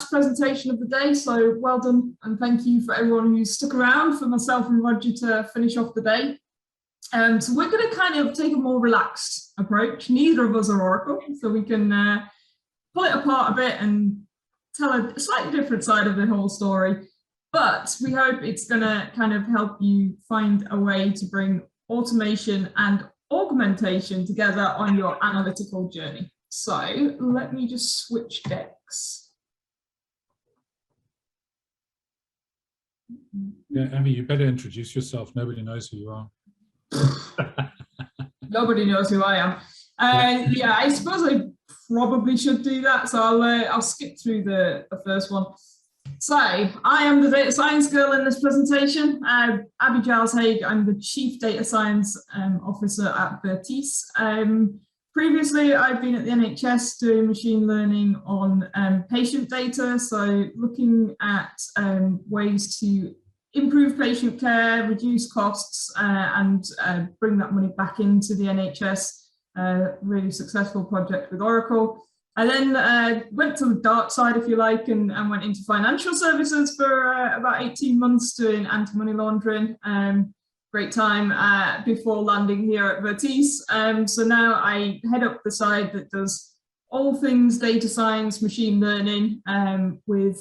last presentation of the day, so well done, and thank you for everyone who's stuck around for myself and Roger to finish off the day. So we're going to kind of take a more relaxed approach. Neither of us are Oracle, so we can pull it apart a bit and tell a slightly different side of the whole story. But we hope it's going to kind of help you find a way to bring automation and augmentation together on your analytical journey. So let me just switch decks. Yeah, Abby, you better introduce yourself. Nobody knows who you are. Nobody knows who I am. Yeah, I suppose I probably should do that. So I'll skip through the first one. So I am the data science girl in this presentation. Abby Giles-Haigh, I'm the Chief Data Science Officer at Vertees. Previously, I've been at the NHS doing machine learning on patient data. So looking at ways to improve patient care, reduce costs, and bring that money back into the NHS. Really successful project with Oracle. I then went to the dark side, if you like, and went into financial services for about 18 months doing anti-money laundering. Great time before landing here at Vertees. So now I head up the side that does all things data science, machine learning, with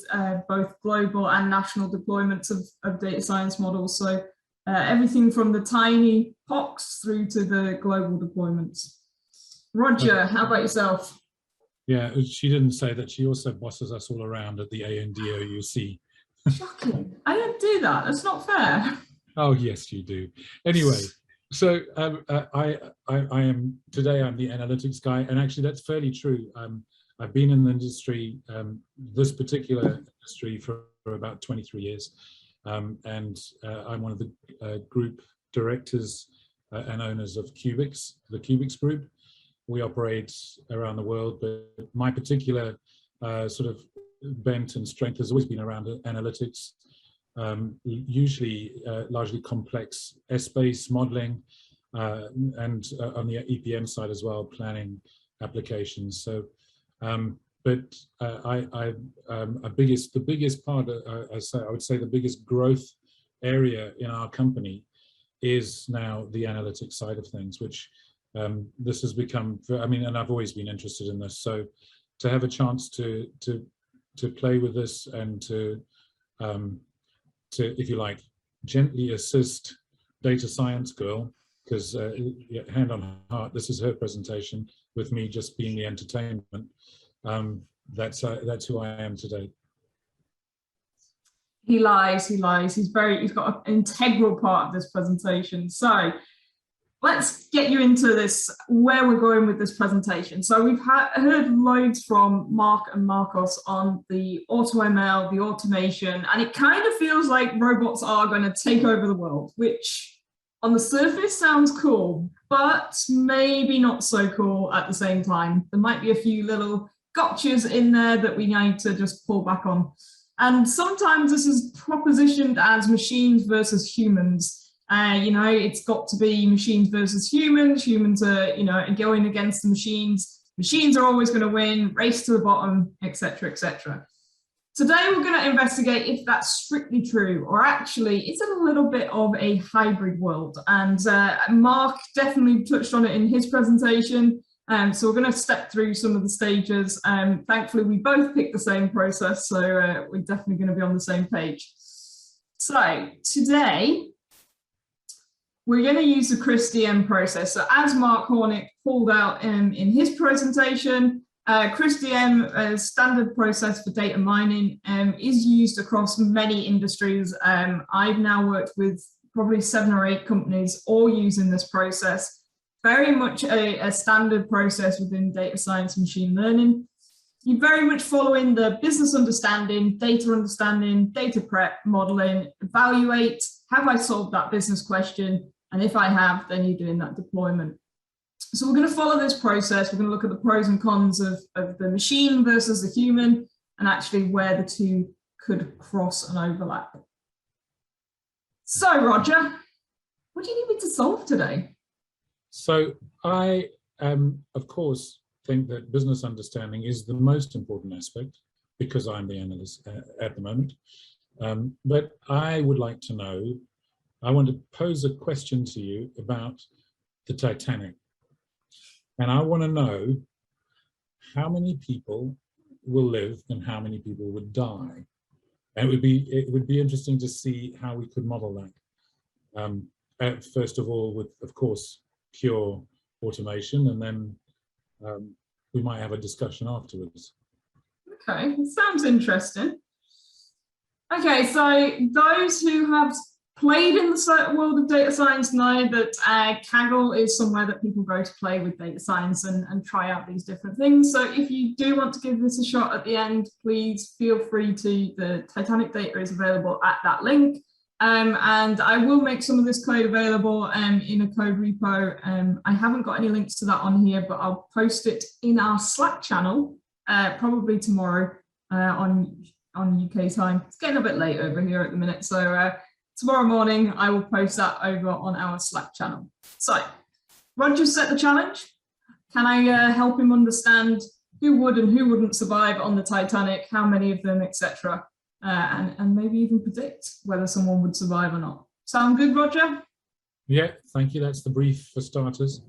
both global and national deployments of data science models. So everything from the tiny POCs through to the global deployments. Roger, how about yourself? Yeah, she didn't say that she also bosses us all around at the ANDOUC. Shocking. I don't do that. That's not fair. Oh, yes, you do. Anyway, so I am, today I'm the analytics guy, and actually that's fairly true. I've been in the industry, this particular industry, for about 23 years. And I'm one of the group directors and owners of Cubics, the Cubics Group. We operate around the world, but my particular sort of bent and strength has always been around analytics, usually largely complex S-based modeling, and on the EPM side as well, planning applications. So, but the biggest part, I would say the biggest growth area in our company is now the analytics side of things, which this has become, I mean, and I've always been interested in this. So to have a chance to play with this and to, if you like, gently assist data science girl, because hand on heart, this is her presentation with me just being the entertainment. That's who I am today. He lies. He's got an integral part of this presentation. So let's get you into this, where we're going with this presentation. So we've heard loads from Mark and Marcos on the AutoML, the automation, and it kind of feels like robots are going to take over the world, which on the surface sounds cool, but maybe not so cool at the same time. There might be a few little gotchas in there that we need to just pull back on. And sometimes this is propositioned as machines versus humans. You know, it's got to be machines versus humans. Humans are, you know, going against the machines. Machines are always going to win, race to the bottom, etc., etc. Today, we're going to investigate if that's strictly true, or actually, it's a little bit of a hybrid world. And Mark definitely touched on it in his presentation. So we're going to step through some of the stages. Thankfully, we both picked the same process, so we're definitely going to be on the same page. So today, we're going to use the ChrisDM process. So as Mark Hornick pulled out in his presentation, ChrisDM, a standard process for data mining, is used across many industries. I've now worked with probably 7 or 8 companies all using this process. Very much a standard process within data science and machine learning. You're very much following the business understanding, data prep, modeling, evaluate, have I solved that business question? And if I have, then you're doing that deployment. So we're going to follow this process. We're going to look at the pros and cons of the machine versus the human, and actually where the two could cross and overlap. So Roger, what do you need me to solve today? So I, of course, think that business understanding is the most important aspect. because I'm the analyst at the moment. But I would like to know, I want to pose a question to you about the Titanic. And I want to know how many people will live and how many people would die. And it would be interesting to see how we could model that. First of all, with, of course, pure automation, and then we might have a discussion afterwards. Okay, sounds interesting. Okay, so those who have played in the world of data science know that Kaggle is somewhere that people go to play with data science and try out these different things. So if you do want to give this a shot at the end, please feel free to. The Titanic data is available at that link. And I will make some of this code available in a code repo. I haven't got any links to that on here, but I'll post it in our Slack channel probably tomorrow on UK time. It's getting a bit late over here at the minute, so tomorrow morning I will post that over on our Slack channel. So Roger set the challenge. Can I help him understand who would and who wouldn't survive on the Titanic, how many of them, etc., and maybe even predict whether someone would survive or not? Sound good, Roger? Yeah, thank you. That's the brief for starters.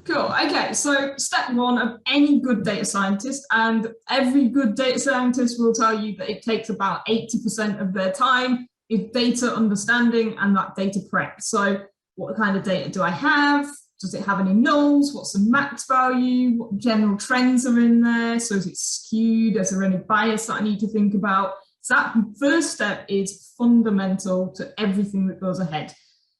Cool. Okay, so step one of any good data scientist, and every good data scientist will tell you that it takes about 80% of their time is data understanding and that data prep. So what kind of data do I have? Does it have any nulls? What's the max value? What general trends are in there? So is it skewed? Is there any bias that I need to think about? So that first step is fundamental to everything that goes ahead.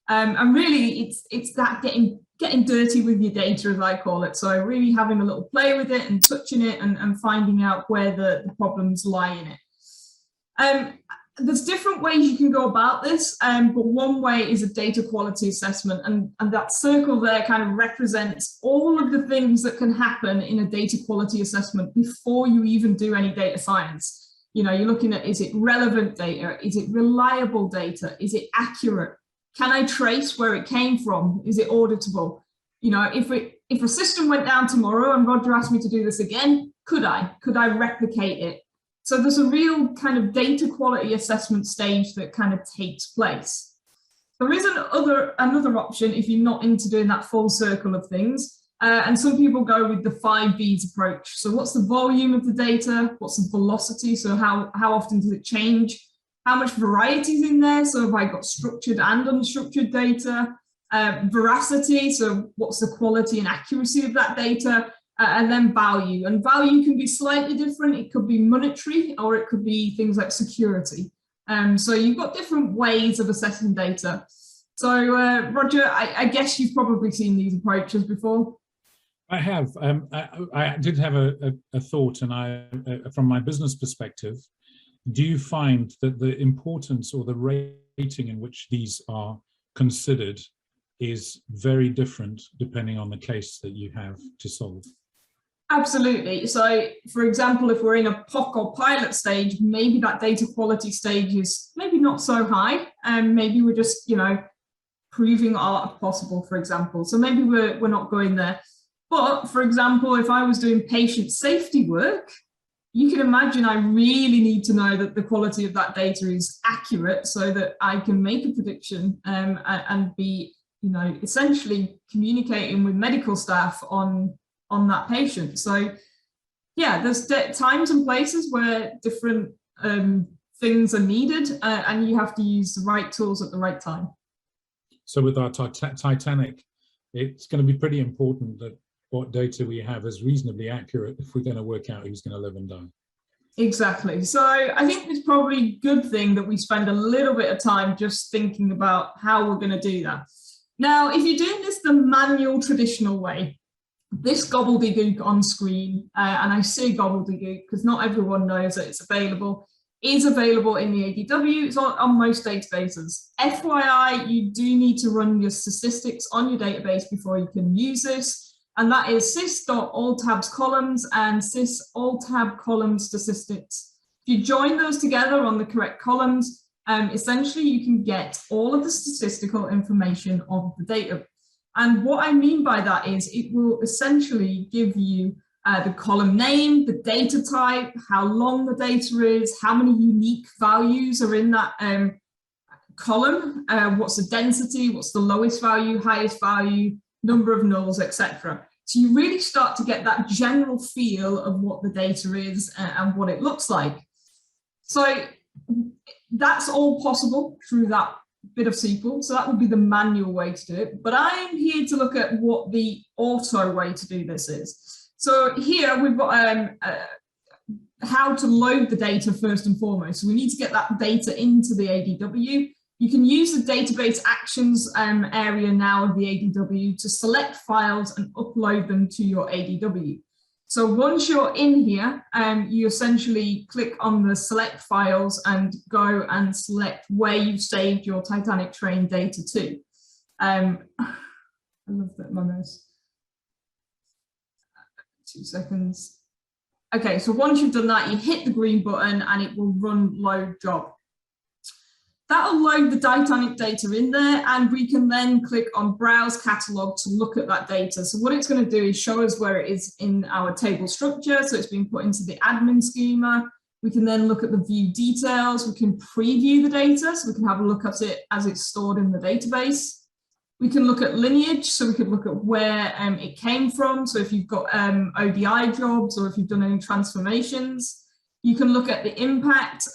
And really it's that getting dirty with your data, as I call it. So really having a little play with it and touching it and finding out where the problems lie in it. There's different ways you can go about this, but one way is a data quality assessment, and that circle there kind of represents all of the things that can happen in a data quality assessment before you even do any data science. You know, you're looking at, is it relevant data? Is it reliable data? Is it accurate? Can I trace where it came from? Is it auditable? You know, if a system went down tomorrow and Roger asked me to do this again, could I replicate it? So there's a real kind of data quality assessment stage that kind of takes place. There is another option if you're not into doing that full circle of things. And some people go with the 5 V's approach. So what's the volume of the data? What's the velocity? So how often does it change? How much variety is in there? So have I got structured and unstructured data? Veracity, so what's the quality and accuracy of that data? And then value. And value can be slightly different. It could be monetary, or it could be things like security. So you've got different ways of assessing data. So Roger, I guess you've probably seen these approaches before. I have. I did have a thought, and from my business perspective, do you find that the importance or the rating in which these are considered is very different depending on the case that you have to solve? Absolutely. So, for example, if we're in a POC or pilot stage, maybe that data quality stage is maybe not so high, and maybe we're just, you know, proving art if possible, for example. So maybe we're not going there. But for example, if I was doing patient safety work, you can imagine I really need to know that the quality of that data is accurate so that I can make a prediction and be, you know, essentially communicating with medical staff on that patient. So yeah, there's times and places where different things are needed, and you have to use the right tools at the right time. So with our Titanic, it's going to be pretty important that what data we have is reasonably accurate if we're going to work out who's going to live and die. Exactly. So I think it's probably a good thing that we spend a little bit of time just thinking about how we're going to do that. Now, if you're doing this the manual, traditional way, this gobbledygook on screen, and I say gobbledygook because not everyone knows that it's available, is available in the ADW. It's on most databases. FYI, you do need to run your statistics on your database before you can use this. And that is sys.alltabs_columns and sys.alltab_columns statistics. If you join those together on the correct columns, essentially you can get all of the statistical information of the data. And what I mean by that is it will essentially give you the column name, the data type, how long the data is, how many unique values are in that column, what's the density, what's the lowest value, highest value, number of nulls, etc. So you really start to get that general feel of what the data is and what it looks like. So that's all possible through that bit of SQL. So that would be the manual way to do it. But I'm here to look at what the auto way to do this is. So here we've got how to load the data first and foremost. So we need to get that data into the ADW. You can use the database actions area now of the ADW to select files and upload them to your ADW. So once you're in here, you essentially click on the select files and go and select where you've saved your Titanic train data to. I love that, my mouse. 2 seconds. Okay, so once you've done that, you hit the green button and it will run load job. That'll load the Titanic data in there, and we can then click on Browse Catalog to look at that data. So what it's going to do is show us where it is in our table structure. So it's been put into the admin schema. We can then look at the view details. We can preview the data, so we can have a look at it as it's stored in the database. We can look at lineage, so we could look at where it came from. So if you've got ODI jobs or if you've done any transformations. You can look at the impact,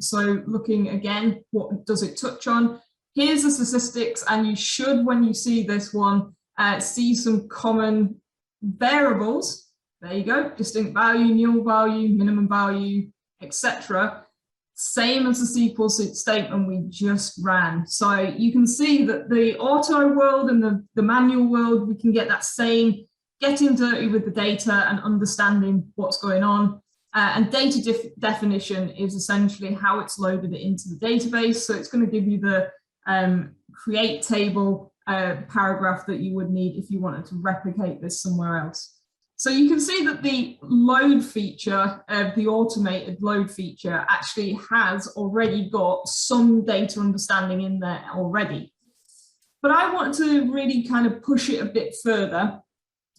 so looking again, what does it touch on? Here's the statistics, and you should, when you see this one, see some common variables. There you go, distinct value, null value, minimum value, etc. Same as the SQL statement we just ran. So you can see that the auto world and the manual world, we can get that same getting dirty with the data and understanding what's going on. And data definition is essentially how it's loaded it into the database. So it's going to give you the create table paragraph that you would need if you wanted to replicate this somewhere else. So you can see that the load feature, the automated load feature, actually has already got some data understanding in there already. But I want to really kind of push it a bit further.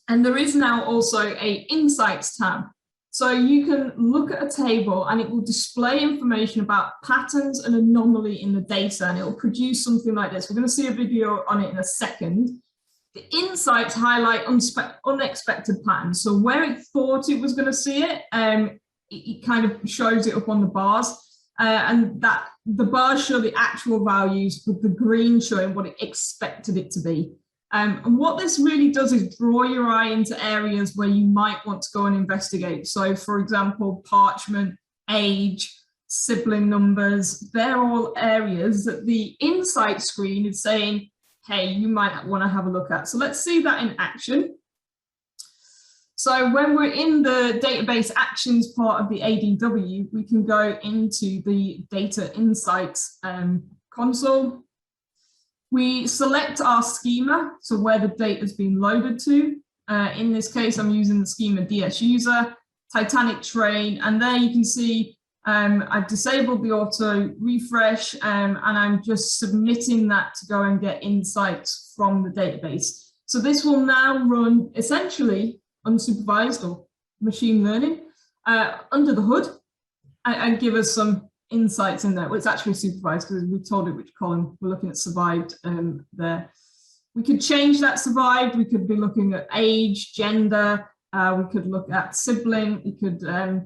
And there is now also a Insights tab. So you can look at a table and it will display information about patterns and anomaly in the data, and it will produce something like this. We're going to see a video on it in a second. The insights highlight unexpected patterns. So where it thought it was going to see it, it kind of shows it up on the bars, and that the bars show the actual values with the green showing what it expected it to be. And what this really does is draw your eye into areas where you might want to go and investigate. So for example, parchment, age, sibling numbers, they're all areas that the insight screen is saying, hey, you might want to have a look at. So let's see that in action. So when we're in the database actions part of the ADW, we can go into the data insights console. We select our schema, so where the data has been loaded to. In this case, I'm using the schema DS user, Titanic train, and there you can see I've disabled the auto refresh, and I'm just submitting that to go and get insights from the database. So this will now run essentially unsupervised or machine learning under the hood and give us some insights in there. Well, it's actually supervised because we've told it which column. We're looking at survived there. We could change that survived. We could be looking at age, gender. We could look at sibling. We could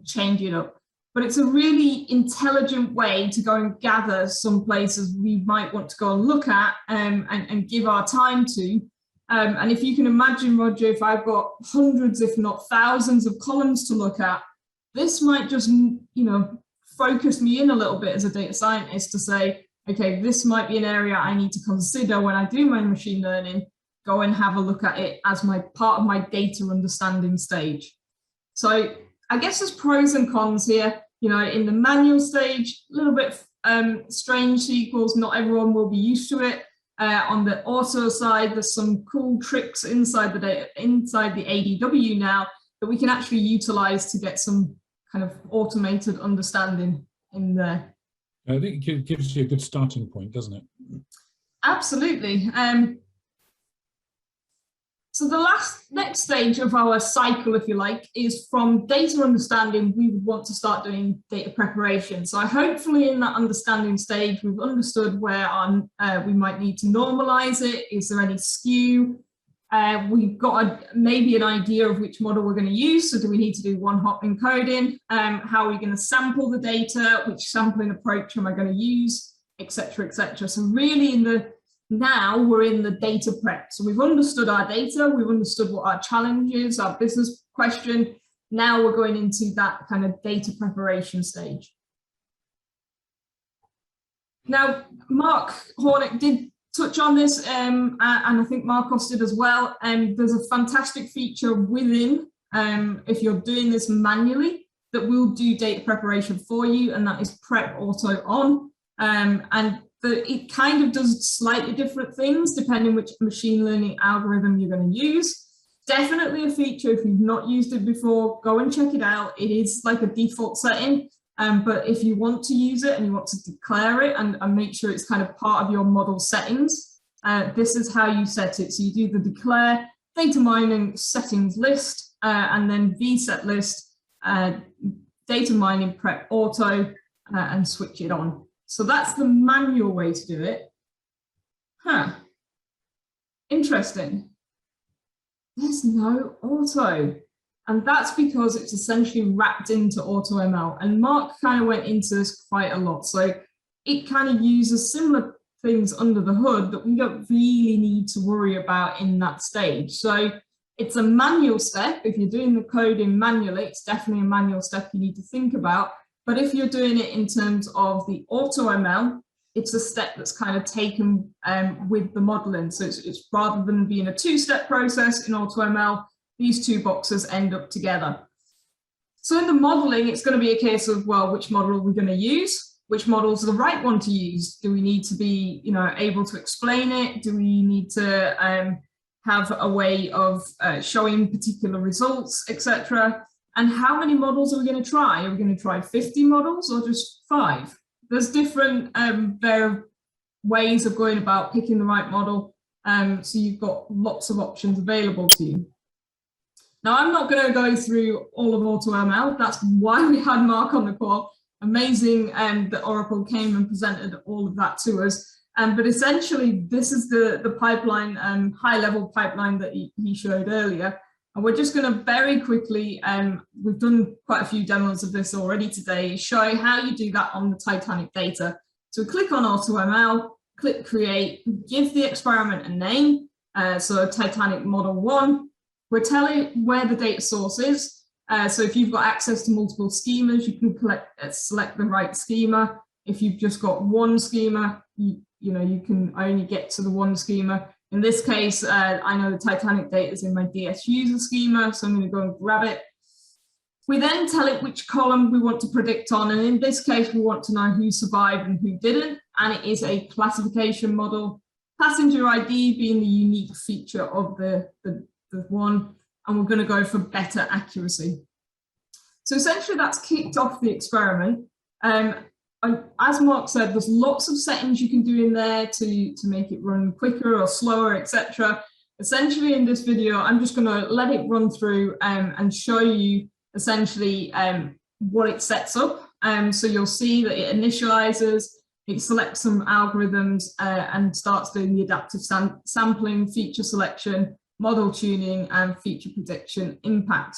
change it up. But it's a really intelligent way to go and gather some places we might want to go and look at and give our time to. And if you can imagine, Roger, if I've got hundreds, if not thousands of columns to look at, this might just, focus me in a little bit as a data scientist to say, okay, this might be an area I need to consider when I do my machine learning, go and have a look at it as my part of my data understanding stage. So I guess there's pros and cons here. In the manual stage, a little bit strange SQLs, not everyone will be used to it. On the auto side, there's some cool tricks inside the data, inside the ADW now that we can actually utilize to get some kind of automated understanding in there. I think it gives you a good starting point, doesn't it? Absolutely. So the next stage of our cycle, if you like, is from data understanding, we would want to start doing data preparation. So hopefully in that understanding stage, we've understood where we might need to normalize it. Is there any skew? We've got maybe an idea of which model we're going to use. So do we need to do one-hot encoding? How are we going to sample the data? Which sampling approach am I going to use? Et cetera, et cetera. So really now we're in the data prep. So we've understood our data, we've understood what our challenge is, our business question. Now we're going into that kind of data preparation stage. Now, Mark Hornick did touch on this, and I think Marcos did as well. And there's a fantastic feature within, if you're doing this manually, that will do data preparation for you, and that is Prep Auto On. It kind of does slightly different things depending which machine learning algorithm you're going to use. Definitely a feature, if you've not used it before, go and check it out. It is like a default setting, but if you want to use it and you want to declare it and make sure it's kind of part of your model settings, this is how you set it. So you do the declare data mining settings list, and then vset list, data mining prep auto, and switch it on. So that's the manual way to do it. Interesting. There's no auto. And that's because it's essentially wrapped into AutoML. And Mark kind of went into this quite a lot. So it kind of uses similar things under the hood that we don't really need to worry about in that stage. So it's a manual step. If you're doing the coding manually, it's definitely a manual step you need to think about. But if you're doing it in terms of the AutoML, it's a step that's kind of taken with the modeling. So it's rather than being a two-step process in AutoML, these two boxes end up together. So in the modeling, it's going to be a case of, well, which model are we going to use? Which model is the right one to use? Do we need to be, able to explain it? Do we need to have a way of showing particular results, etc.? And how many models are we going to try? Are we going to try 50 models or just 5? There's different ways of going about picking the right model. So you've got lots of options available to you. Now, I'm not going to go through all of AutoML. That's why we had Mark on the call. Amazing that Oracle came and presented all of that to us. But essentially, this is the pipeline, high-level pipeline that he showed earlier. And we're just going to very quickly, we've done quite a few demos of this already today, show how you do that on the Titanic data. So click on AutoML, click Create, give the experiment a name. So Titanic Model 1. We're telling where the data source is. So if you've got access to multiple schemas, you can select the right schema. If you've just got one schema, you can only get to the one schema. In this case, I know the Titanic data is in my DS user schema, so I'm going to go and grab it. We then tell it which column we want to predict on, and in this case, we want to know who survived and who didn't, and it is a classification model, passenger ID being the unique feature of the one, and we're going to go for better accuracy. So essentially, that's kicked off the experiment. And as Mark said, there's lots of settings you can do in there to make it run quicker or slower, etc. Essentially, in this video, I'm just going to let it run through and show you essentially what it sets up. So you'll see that it initializes, it selects some algorithms and starts doing the adaptive sampling, feature selection, model tuning, and feature prediction impact.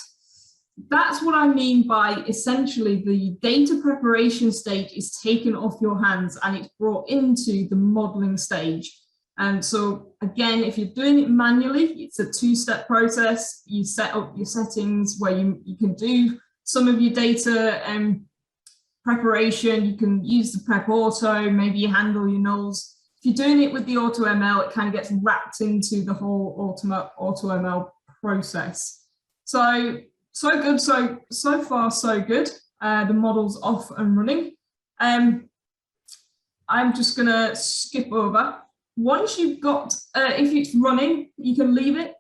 That's what I mean by essentially the data preparation stage is taken off your hands and it's brought into the modeling stage. And so again, if you're doing it manually, it's a two-step process. You set up your settings where you can do some of your data preparation. You can use the prep auto, maybe you handle your nulls. If you're doing it with the AutoML, it kind of gets wrapped into the whole AutoML process. So good, so far so good. The model's off and running. I'm just gonna skip over. Once you've got, if it's running, you can leave it,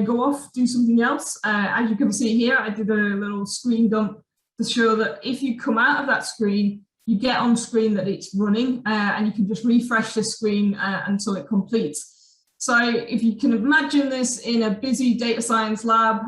go off, do something else. As you can see here, I did a little screen dump to show that if you come out of that screen, you get on screen that it's running, and you can just refresh the screen until it completes. So if you can imagine this in a busy data science lab,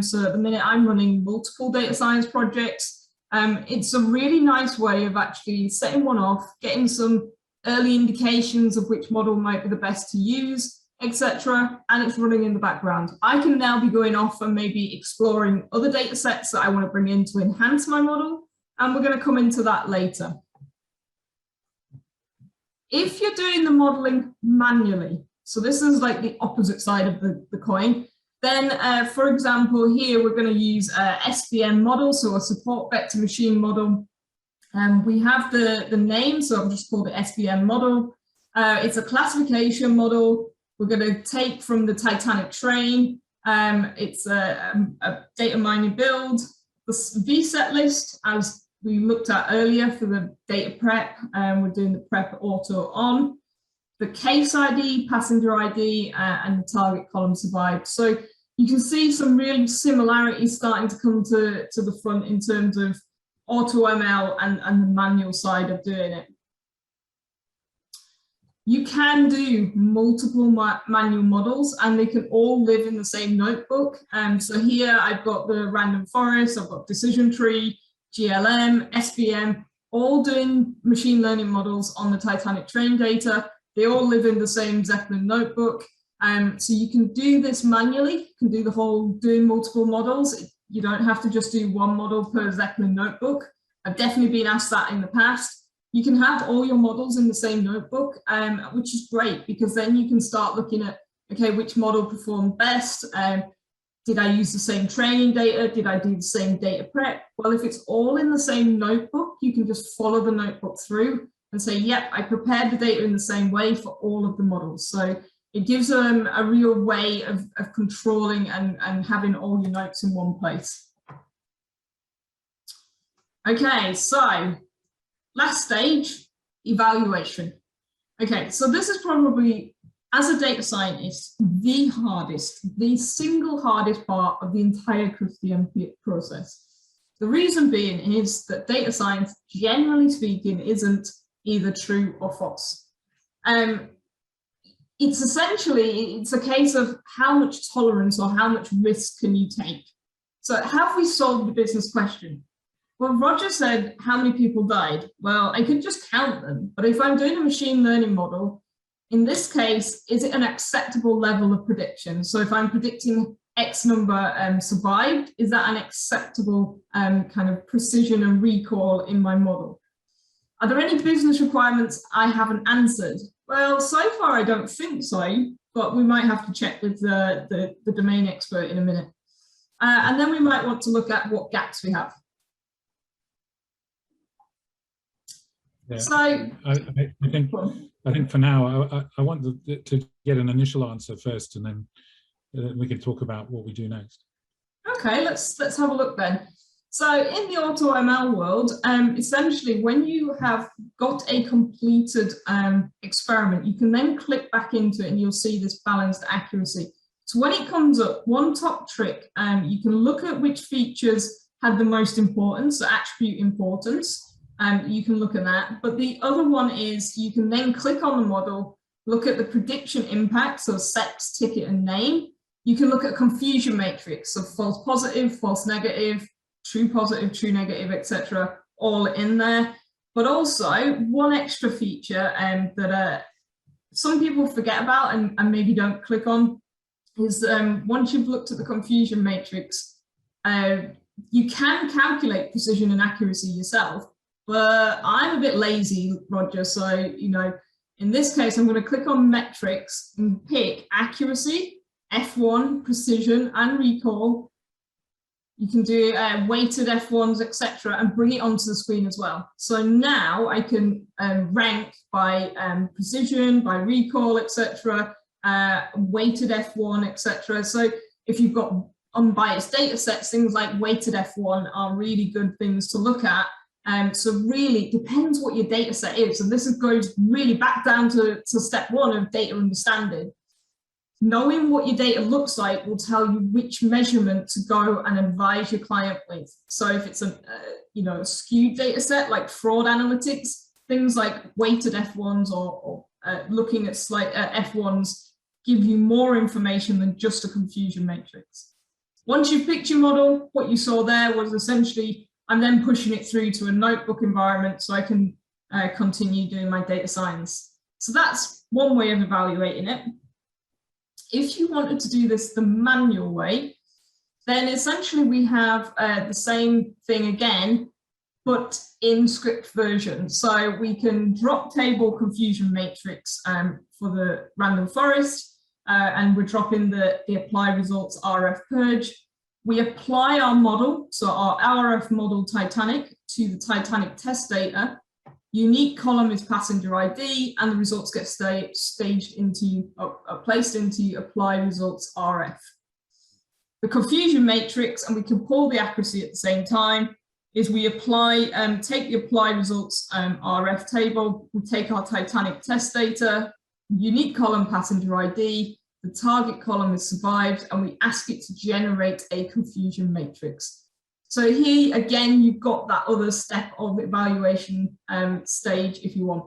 so at the minute I'm running multiple data science projects, it's a really nice way of actually setting one off, getting some early indications of which model might be the best to use, etc. And it's running in the background. I can now be going off and maybe exploring other data sets that I want to bring in to enhance my model. And we're going to come into that later. If you're doing the modeling manually, so this is like the opposite side of the coin, then for example, here we're going to use a SVM model, so a support vector machine model. We have the name, so I've just called it SVM model. It's a classification model. We're going to take from the Titanic train. It's a data mining build. The VSET list, as we looked at earlier for the data prep, we're doing the prep auto on. The case ID, passenger ID, and the target column survived. So you can see some real similarities starting to come to the front in terms of AutoML and the manual side of doing it. You can do multiple manual models and they can all live in the same notebook. So here I've got the random forest, I've got decision tree, GLM, SVM, all doing machine learning models on the Titanic train data. They all live in the same Zeppelin notebook. So you can do this manually, you can do the whole doing multiple models. You don't have to just do one model per Zeppelin notebook. I've definitely been asked that in the past. You can have all your models in the same notebook, which is great because then you can start looking at, okay, which model performed best? Did I use the same training data? Did I do the same data prep? Well, if it's all in the same notebook, you can just follow the notebook through and say, yep, I prepared the data in the same way for all of the models. So it gives them a real way of controlling and having all your notes in one place. Okay, so last stage, evaluation. Okay, so this is probably, as a data scientist, the hardest, the single hardest part of the entire Cressey process. The reason being is that data science, generally speaking, isn't either true or false. It's essentially, it's a case of how much tolerance or how much risk can you take? So have we solved the business question? Well, Roger said, how many people died? Well, I could just count them, but if I'm doing a machine learning model, in this case, is it an acceptable level of prediction? So if I'm predicting X number survived, is that an acceptable kind of precision and recall in my model? Are there any business requirements I haven't answered? Well, so far I don't think so, but we might have to check with the domain expert in a minute. And then we might want to look at what gaps we have. Yeah, so I think for now, I want to get an initial answer first, and then we can talk about what we do next. Okay, let's have a look then. So in the AutoML world, essentially when you have got a completed experiment, you can then click back into it and you'll see this balanced accuracy. So when it comes up, one top trick, you can look at which features had the most importance, so attribute importance. You can look at that, but the other one is you can then click on the model, look at the prediction impact, so sex, ticket, and name. You can look at confusion matrix, so false positive, false negative, true positive, true negative, etc., all in there. But also one extra feature that some people forget about and maybe don't click on is once you've looked at the confusion matrix, you can calculate precision and accuracy yourself. But I'm a bit lazy, Roger, so, you know, in this case, I'm going to click on metrics and pick accuracy, F1, precision, and recall. You can do weighted F1s, etc., and bring it onto the screen as well. So now I can rank by precision, by recall, etc., weighted F1, etc. So if you've got unbiased data sets, things like weighted F1 are really good things to look at. So really, it depends what your data set is. And this goes really back down to step one of data understanding. Knowing what your data looks like will tell you which measurement to go and advise your client with. So if it's a skewed data set like fraud analytics, things like weighted F1s or looking at slight F1s give you more information than just a confusion matrix. Once you've picked your model, what you saw there was essentially, I'm then pushing it through to a notebook environment so I can continue doing my data science. So that's one way of evaluating it. If you wanted to do this the manual way, then essentially we have the same thing again, but in script version. So we can drop table confusion matrix for the random forest, and we're dropping the apply results RF purge. We apply our model, so our RF model Titanic, to the Titanic test data. Unique column is passenger ID, and the results get staged into, placed into apply results RF. The confusion matrix, and we can pull the accuracy at the same time, is we apply, take the apply results RF table, we take our Titanic test data, unique column passenger ID, the target column is survived, and we ask it to generate a confusion matrix. So here again, you've got that other step of evaluation stage if you want.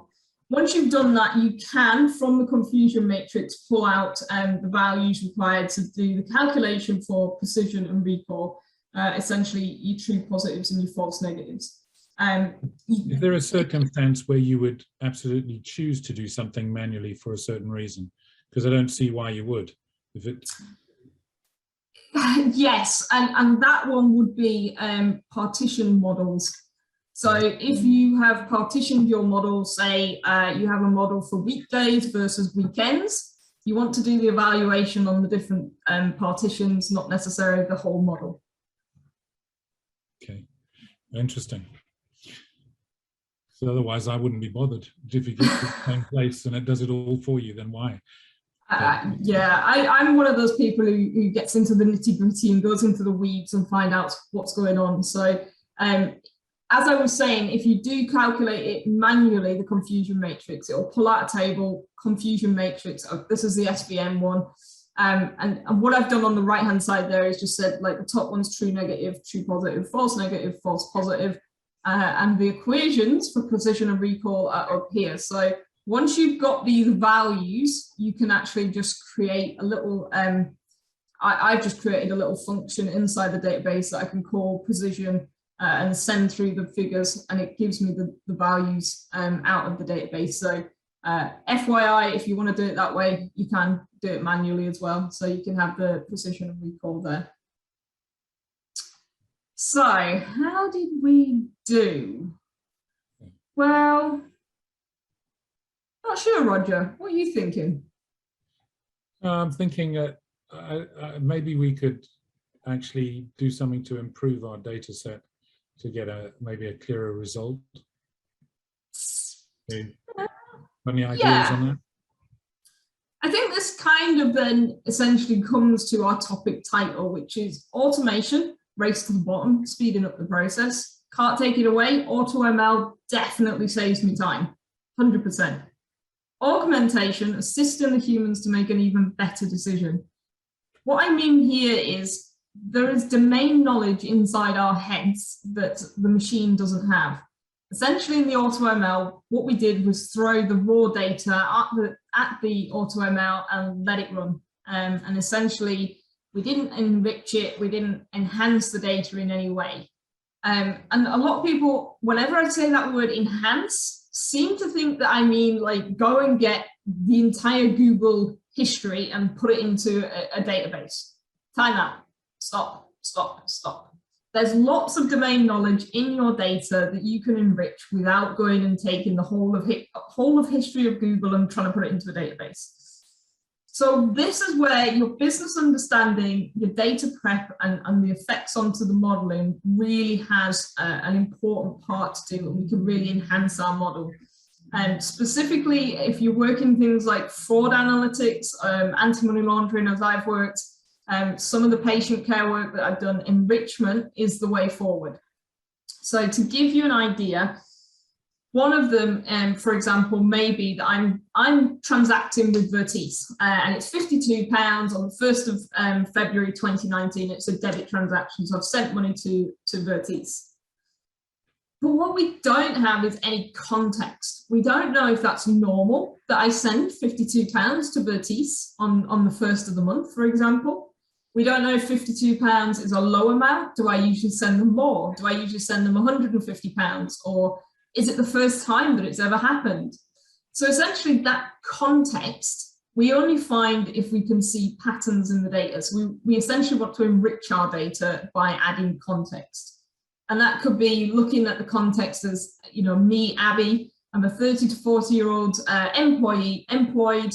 Once you've done that, you can, from the confusion matrix, pull out the values required to do the calculation for precision and recall, essentially your true positives and your false negatives. Is there a circumstance where you would absolutely choose to do something manually for a certain reason? Because I don't see why you would. If it... Yes, and that one would be partition models. So if you have partitioned your model, say you have a model for weekdays versus weekends, you want to do the evaluation on the different partitions, not necessarily the whole model. Okay, interesting. So otherwise I wouldn't be bothered. If you get to the same place and it does it all for you, then why? Yeah, I'm one of those people who gets into the nitty-gritty and goes into the weeds and find out what's going on. So as I was saying, if you do calculate it manually, the confusion matrix, it will pull out a table, confusion matrix. Oh, this is the SVM one. And what I've done on the right-hand side there is just said, like, the top one's true negative, true positive, false negative, false positive. And the equations for precision and recall are up here. So once you've got these values, you can actually just create a little, I've just created a little function inside the database that I can call precision and send through the figures, and it gives me the values out of the database. So FYI, if you want to do it that way, you can do it manually as well. So you can have the precision and recall there. So how did we do? Well, not sure, Roger. What are you thinking? I'm thinking that maybe we could actually do something to improve our data set to get maybe a clearer result. Any ideas on that? I think this kind of then essentially comes to our topic title, which is automation, race to the bottom, speeding up the process. Can't take it away. AutoML definitely saves me time, 100%. Augmentation, assisting the humans to make an even better decision. What I mean here is there is domain knowledge inside our heads that the machine doesn't have. Essentially in the AutoML, what we did was throw the raw data at the AutoML and let it run. And essentially, we didn't enrich it, we didn't enhance the data in any way. And a lot of people, whenever I say that word enhance, seem to think that I mean like go and get the entire Google history and put it into a database. Time out. Stop, stop, stop. There's lots of domain knowledge in your data that you can enrich without going and taking the whole of history of Google and trying to put it into a database. So this is where your business understanding, your data prep, and the effects onto the modeling really has an important part to do, and we can really enhance our model. And specifically, if you're working things like fraud analytics, anti-money laundering, as I've worked, some of the patient care work that I've done, enrichment is the way forward. So to give you an idea, one of them, for example, may be that I'm transacting with Vertice, and it's £52 on the 1st of February 2019. It's a debit transaction, so I've sent money to Vertice. But what we don't have is any context. We don't know if that's normal, that I send £52 to Bertice on the 1st of the month, for example. We don't know if £52 is a low amount. Do I usually send them more? Do I usually send them £150? Or is it the first time that it's ever happened? So essentially that context, we only find if we can see patterns in the data. So we essentially want to enrich our data by adding context. And that could be looking at the context as, you know, me, Abby, I'm a 30 to 40-year-old employed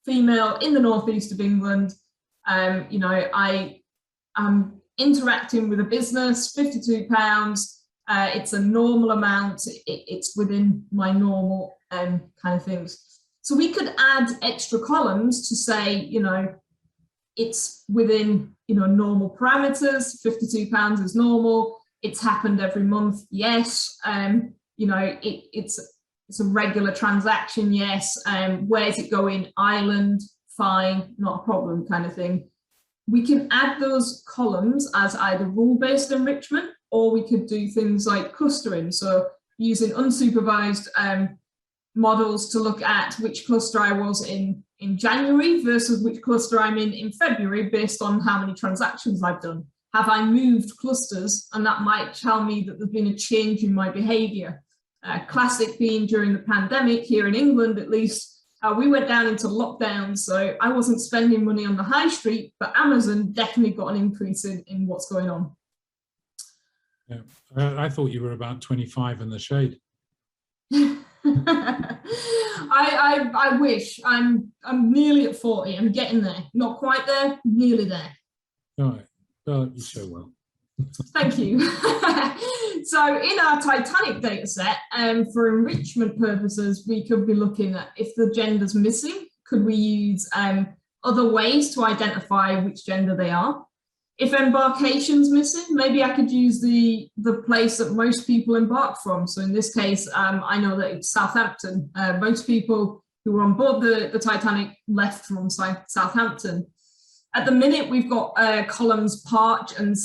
female in the northeast of England. You know, I am interacting with a business, £52. It's a normal amount. It's within my normal kind of things. So we could add extra columns to say, you know, it's within, you know, normal parameters. £52 is normal. It's happened every month. Yes. You know, it's a regular transaction. Yes. Where's it going? Ireland. Fine, not a problem, kind of thing. We can add those columns as either rule-based enrichment, or we could do things like clustering. So using unsupervised models to look at which cluster I was in January versus which cluster I'm in February based on how many transactions I've done. Have I moved clusters? And that might tell me that there's been a change in my behavior. Classic being during the pandemic here in England, at least, we went down into lockdown, so I wasn't spending money on the high street, but Amazon definitely got an increase in what's going on. Yeah. I thought you were about 25 in the shade. I wish. I'm nearly at 40. I'm getting there. Not quite there, nearly there. All right. Well, you show well. Thank you. So in our Titanic data set, for enrichment purposes, we could be looking at if the gender's missing, could we use other ways to identify which gender they are? If embarkation's missing, maybe I could use the place that most people embark from. So in this case, I know that it's Southampton. Most people who were on board the Titanic left from Southampton. At the minute, we've got columns Parch and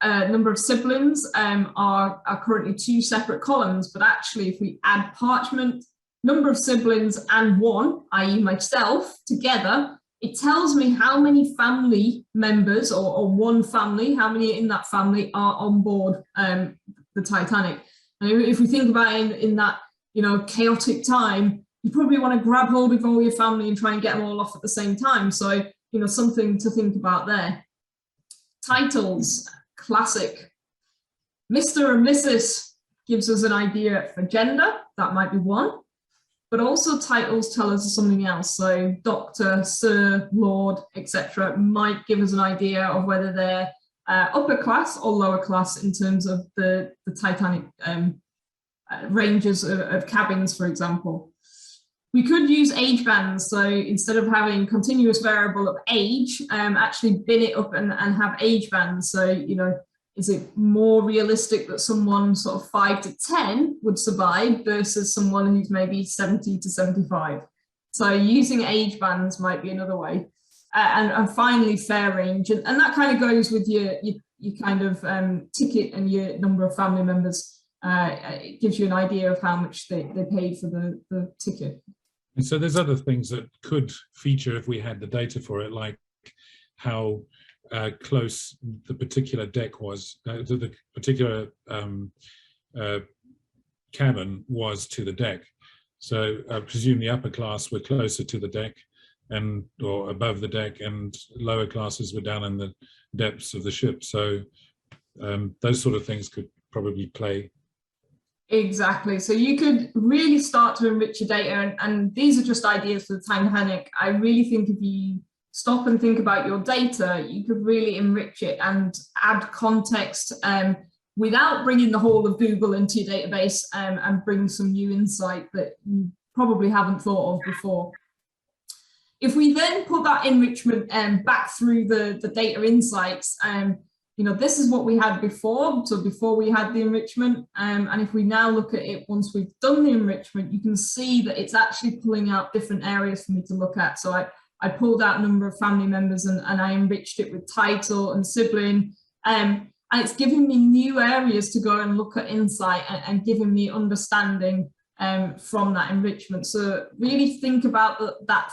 number of siblings are currently 2 separate columns, but actually if we add Parchment, number of siblings and 1, i.e. myself, together, it tells me how many family members or one family, how many in that family are on board the Titanic. And if we think about it in that, you know, chaotic time, you probably want to grab hold of all your family and try and get them all off at the same time. So, you know, something to think about there. Titles, classic. Mr. and Mrs. gives us an idea for gender, that might be one, but also titles tell us something else. So Doctor, Sir, Lord, etc. might give us an idea of whether they're upper class or lower class in terms of the Titanic ranges of cabins, for example. We could use age bands. So instead of having continuous variable of age, actually bin it up and have age bands. So, you know, is it more realistic that someone sort of 5 to 10 would survive versus someone who's maybe 70 to 75? So using age bands might be another way. And finally, fair range. And that kind of goes with your kind of ticket and your number of family members. It gives you an idea of how much they paid for the ticket. And so there's other things that could feature if we had the data for it, like how close the particular deck was, to the particular cabin was to the deck. So I presume the upper class were closer to the deck or above the deck, and lower classes were down in the depths of the ship. So those sort of things could probably play. Exactly. So you could really start to enrich your data, and these are just ideas for the Titanic. I really think if you stop and think about your data, you could really enrich it and add context without bringing the whole of Google into your database and bring some new insight that you probably haven't thought of before. If we then put that enrichment back through the data insights, you know, this is what we had before. So before we had the enrichment, and if we now look at it once we've done the enrichment, you can see that it's actually pulling out different areas for me to look at. So I pulled out a number of family members and I enriched it with title and sibling. and it's giving me new areas to go and look at insight and giving me understanding from that enrichment. So really think about that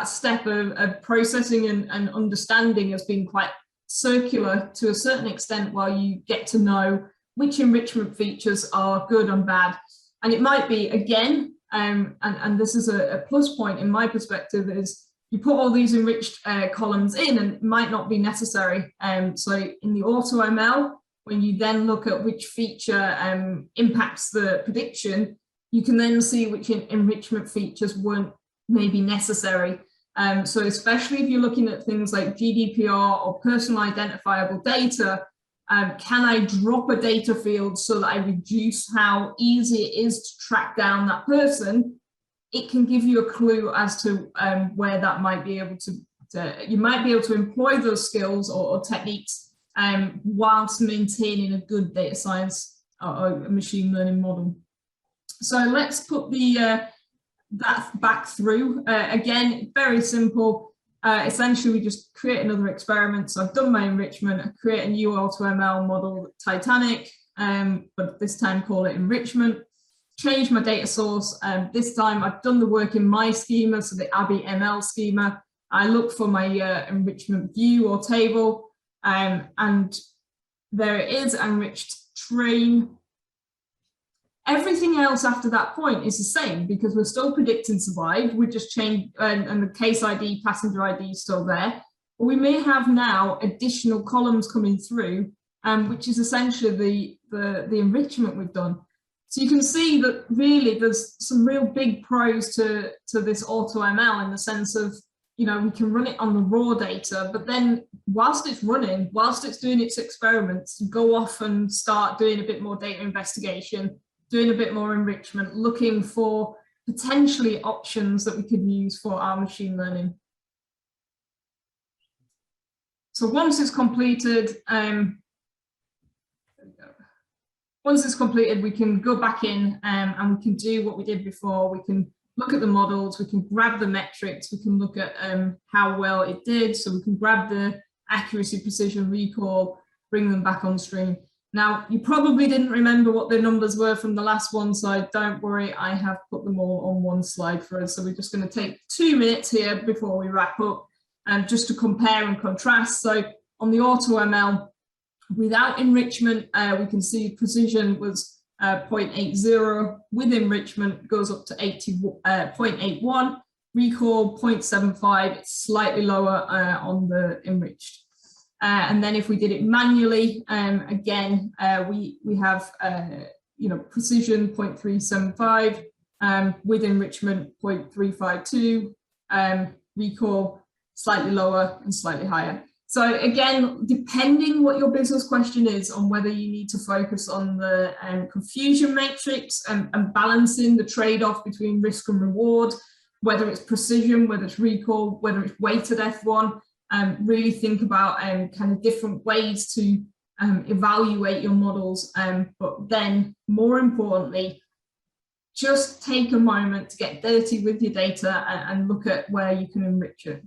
step of processing and understanding as being quite circular to a certain extent, while you get to know which enrichment features are good and bad. And it might be, again, and this is a plus point in my perspective, is you put all these enriched columns in and it might not be necessary. So in the AutoML, when you then look at which feature impacts the prediction, you can then see which enrichment features weren't maybe necessary. So especially if you're looking at things like GDPR or personal identifiable data, can I drop a data field so that I reduce how easy it is to track down that person? It can give you a clue as to where that might be able to you might be able to employ those skills or techniques whilst maintaining a good data science or machine learning model. So let's put that back through. Again, very simple. Essentially, we just create another experiment. So I've done my enrichment, I create a new AutoML model, Titanic, but this time call it enrichment. Change my data source. This time I've done the work in my schema, so the Abby ML schema. I look for my enrichment view or table, and there it is, enriched train. Everything else after that point is the same because we're still predicting survive. We just changed, and the case ID, passenger ID is still there. But we may have now additional columns coming through, which is essentially the enrichment we've done. So you can see that really there's some real big pros to this AutoML in the sense of, you know, we can run it on the raw data, but then whilst it's running, whilst it's doing its experiments, go off and start doing a bit more data investigation, doing a bit more enrichment, looking for potentially options that we could use for our machine learning. So once it's completed, we can go back in and we can do what we did before. We can look at the models, we can grab the metrics, we can look at how well it did. So we can grab the accuracy, precision, recall, bring them back on stream. Now, you probably didn't remember what the numbers were from the last one, so don't worry, I have put them all on one slide for us. So we're just going to take 2 minutes here before we wrap up, just to compare and contrast. So on the AutoML, without enrichment, we can see precision was 0.80, with enrichment goes up to 0.81, recall 0.75, it's slightly lower on the enriched. And then if we did it manually, again, we have precision 0.375, with enrichment 0.352, recall slightly lower and slightly higher. So again, depending what your business question is on whether you need to focus on the confusion matrix and balancing the trade-off between risk and reward, whether it's precision, whether it's recall, whether it's weighted F1, really think about kind of different ways to evaluate your models. But then more importantly, just take a moment to get dirty with your data and look at where you can enrich it.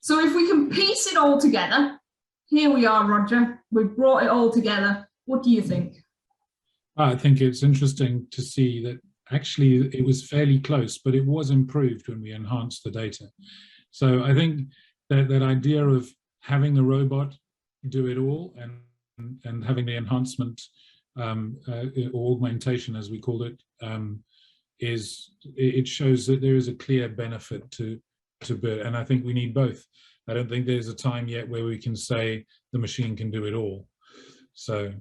So if we can piece it all together, here we are, Roger, we've brought it all together. What do you think? I think it's interesting to see that actually it was fairly close, but it was improved when we enhanced the data. So I think that idea of having the robot do it all and having the enhancement or augmentation, as we called it, it shows that there is a clear benefit to BERT, and I think we need both. I don't think there's a time yet where we can say the machine can do it all. So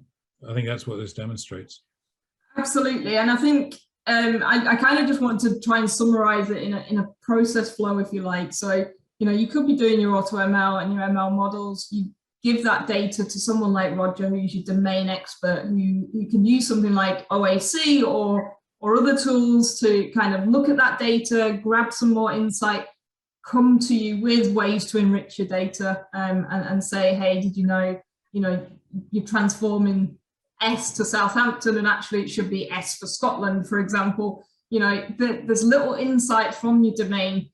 I think that's what this demonstrates. Absolutely, and I think I kind of just want to try and summarize it in a process flow, if you like. So, you know, you could be doing your AutoML and your ML models. You give that data to someone like Roger, who's your domain expert, who can use something like OAC or other tools to kind of look at that data, grab some more insight, come to you with ways to enrich your data, and say, hey, did you know, you're transforming S to Southampton and actually it should be S for Scotland, for example. You know, there's little insight from your domain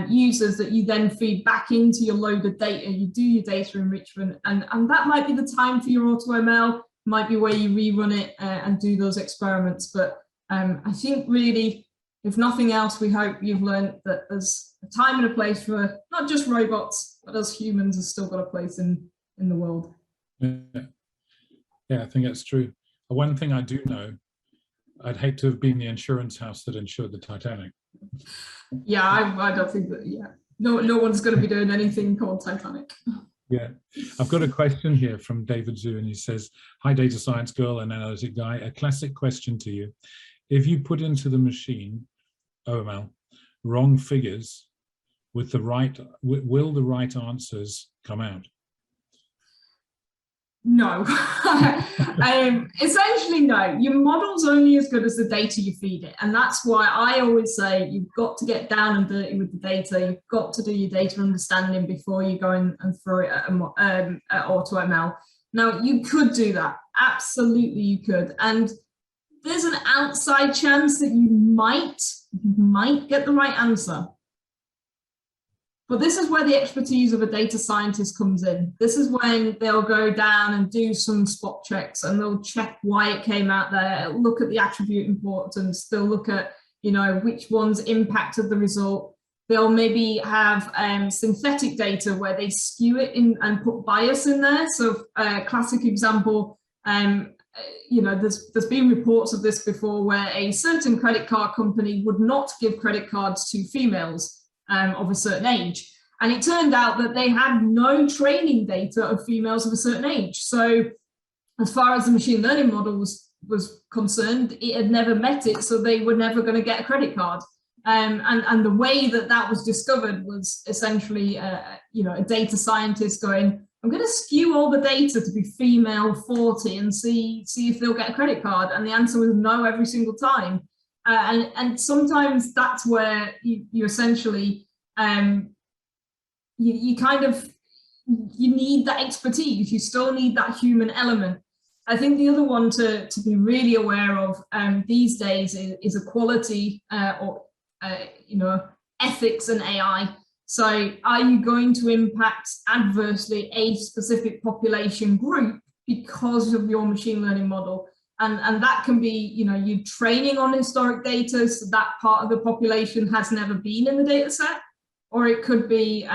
users that you then feed back into your loaded data. You do your data enrichment, and that might be the time for your AutoML, might be where you rerun it and do those experiments. But I think really, if nothing else, we hope you've learned that there's a time and a place for not just robots, but us humans have still got a place in the world. Yeah, I think that's true. One thing I do know, I'd hate to have been the insurance house that insured the Titanic. Yeah, I don't think that, yeah. No one's going to be doing anything called Titanic. Yeah, I've got a question here from David Zhu, and he says, "Hi, data science girl and analytic guy, a classic question to you. If you put into the machine, OML, wrong figures with the right, will the right answers come out?" No. Essentially, no. Your model's only as good as the data you feed it. And that's why I always say you've got to get down and dirty with the data. You've got to do your data understanding before you go and throw it at AutoML. Now, you could do that. Absolutely, you could. And there's an outside chance that you might get the right answer. But this is where the expertise of a data scientist comes in. This is when they'll go down and do some spot checks, and they'll check why it came out there, look at the attribute importance, they'll look at, you know, which ones impacted the result. They'll maybe have synthetic data where they skew it in and put bias in there. So classic example, you know, there's been reports of this before where a certain credit card company would not give credit cards to females of a certain age. And it turned out that they had no training data of females of a certain age. So as far as the machine learning model was concerned, it had never met it, so they were never going to get a credit card. And the way that was discovered was essentially, you know, a data scientist going, I'm going to skew all the data to be female 40 and see if they'll get a credit card. And the answer was no every single time. And sometimes that's where you essentially, you kind of, you need that expertise. You still need that human element. I think the other one to be really aware of these days is equality or, you know, ethics and AI. So are you going to impact adversely a specific population group because of your machine learning model? And that can be, you know, you training on historic data, so that part of the population has never been in the data set, or it could be,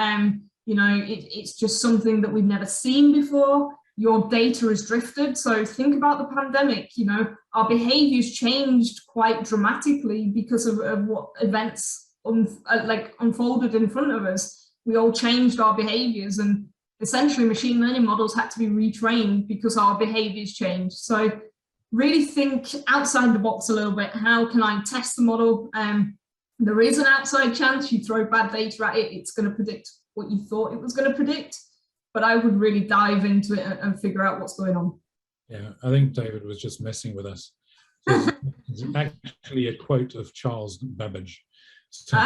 you know, it's just something that we've never seen before. Your data is drifted. So think about the pandemic, you know, our behaviors changed quite dramatically because of what events unfolded in front of us. We all changed our behaviors, and essentially machine learning models had to be retrained because our behaviors changed. So really think outside the box a little bit. How can I test the model? There is an outside chance you throw bad data at it, it's going to predict what you thought it was going to predict. But I would really dive into it and figure out what's going on. Yeah, I think David was just messing with us. So it's actually a quote of Charles Babbage. So,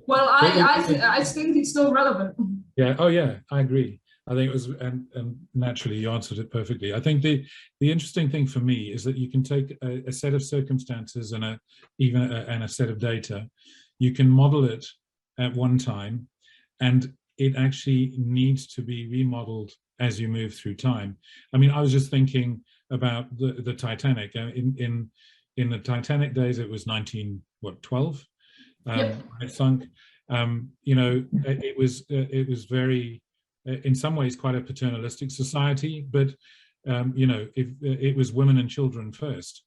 well, I think it's still relevant. Yeah, oh yeah, I agree. I think it was, and naturally you answered it perfectly. I think the interesting thing for me is that you can take a set of circumstances and a set of data, you can model it at one time, and it actually needs to be remodeled as you move through time. I mean, I was just thinking about the Titanic. In the Titanic days, it was 1912. Yep. It sunk. You know, it was very, in some ways, quite a paternalistic society, but you know, it was women and children first,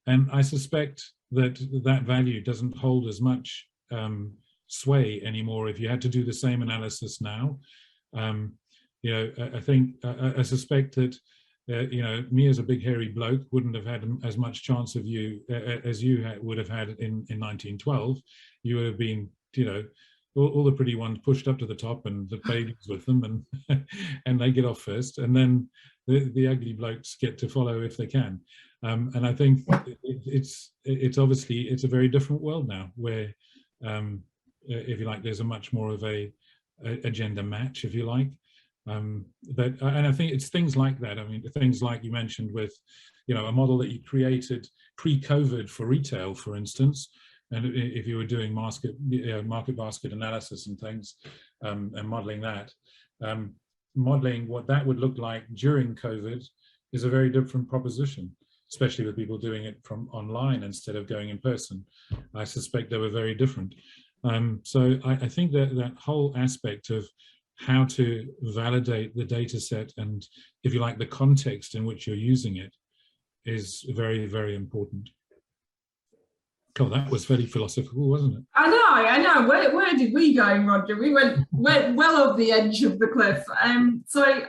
and I suspect that value doesn't hold as much sway anymore if you had to do the same analysis now. You know, I suspect that you know, me as a big hairy bloke wouldn't have had as much chance of you as you would have had in 1912. You would have been, you know, all the pretty ones pushed up to the top and the babies with them, and they get off first, and then the ugly blokes get to follow if they can. And I think it's obviously, it's a very different world now where, if you like, there's a much more of a gender match, if you like. And I think it's things like that. I mean, things like you mentioned with, you know, a model that you created pre-COVID for retail, for instance, And if you were doing market basket analysis and things, and modeling that, modeling what that would look like during COVID is a very different proposition, especially with people doing it from online instead of going in person. I suspect they were very different. So I think that whole aspect of how to validate the data set and, if you like, the context in which you're using it is very, very important. God, that was very philosophical, wasn't it? I know. Where did we go, Roger? We went well off the edge of the cliff. So